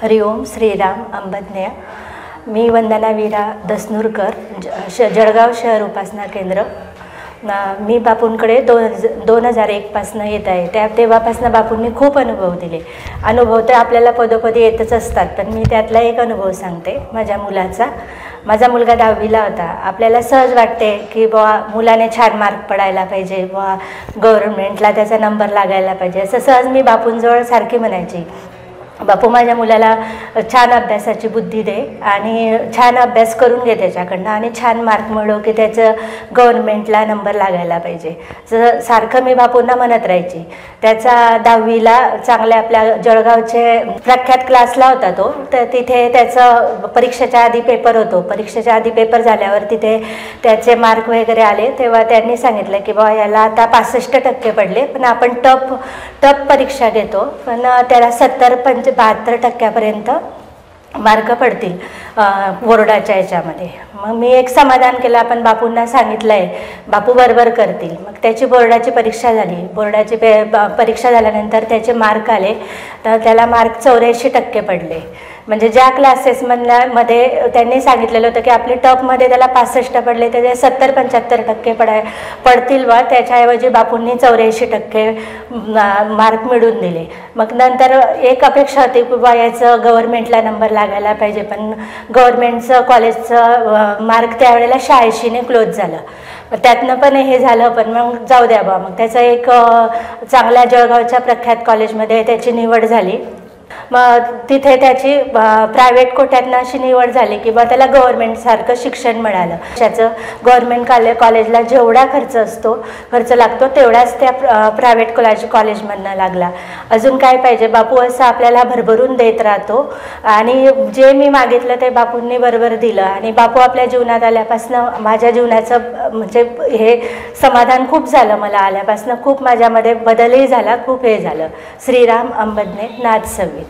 हरिओम श्रीराम अंबज्ञ। मी वंदना वीरा दसनूरकर, जळगाव शहर उपासना केंद्र। मी बापूंकडे 2001 पासून येत आहे। तेव्हापासून बापूंनी खूप अनुभव दिले। अनुभव तर आपल्याला पदोपदी येतच असतात, पण मी त्यातला एक अनुभव सांगते माझ्या मुलाचा। माझा मुलगा 10वीला होता। आपल्याला सहज वाटते की बुवा मुलाने छान मार्क पडायला पाहिजे, बुवा गव्हर्नमेंटला त्याचा नंबर लागायला पाहिजे, असं सहज मी बापूंजवळ सारखी म्हणायची, बापू माझ्या मुलाला छान अभ्यासाची बुद्धी दे आणि छान अभ्यास करून घे त्याच्याकडनं आणि छान मार्क मिळव की त्याचं गव्हर्नमेंटला नंबर लागायला पाहिजे। सारखं मी बापूंना म्हणत राहायची। त्याचा 10वीला चांगल्या आपल्या जळगावचे प्रख्यात क्लासला होता तो, तर तिथे त्याचं परीक्षेच्या आधी पेपर होतो। परीक्षेच्या आधी पेपर झाल्यावर तिथे त्याचे मार्क वगैरे आले, तेव्हा त्यांनी सांगितलं की बाबा याला आता 65% पडले, पण आपण टप परीक्षा घेतो, पण त्याला 70-72% मार्क पडतील बोर्डाच्या याच्यामध्ये। मग मी एक समाधान केलं, आपण बापूंना सांगितलं आहे, बापू बरोबर करतील। मग त्याची बोर्डाची परीक्षा झाली। बोर्डाची परीक्षा झाल्यानंतर त्याचे मार्क आले, तर त्याला मार्क 84% पडले। म्हणजे ज्या क्लासेसमध्ये त्यांनी सांगितलेलं होतं की आपली टॉपमध्ये त्याला 65 पडले, त्याचे 70-75% पडतील व त्याच्याऐवजी बापूंनी 84% मार्क मिळवून दिले। मग नंतर एक अपेक्षा होती की बा याचं गव्हर्नमेंटला नंबर लागायला पाहिजे, पण गव्हर्नमेंटचं कॉलेजचं मार्क त्यावेळेला 86ने क्लोज झालं। त्यातनं पण हे झालं, पण मग जाऊ द्या बा, मग त्याचं एक चांगल्या जळगावच्या प्रख्यात कॉलेजमध्ये त्याची निवड झाली। मग तिथे त्याची प्रायव्हेट कोट्यातनं अशी निवड झाली की बा त्याला गव्हर्नमेंटसारखं शिक्षण मिळालं। त्याचं गव्हर्नमेंट कॉलेजला जेवढा खर्च लागतो तेवढाच त्या प्रायव्हेट कॉलेजमधनं लागला। अजून काय पाहिजे, बापू असं आपल्याला भरभरून देत राहतो आणि जे मी मागितलं ते बापूंनी बरोबर दिलं। आणि बापू आपल्या जीवनात आल्यापासून माझ्या जीवनाचं म्हणजे हे समाधान खूप झालं। मला आल्यापासून खूप माझ्यामध्ये बदलही झाला, खूप हे झालं। श्रीराम अंबज्ञ नाथ सवी।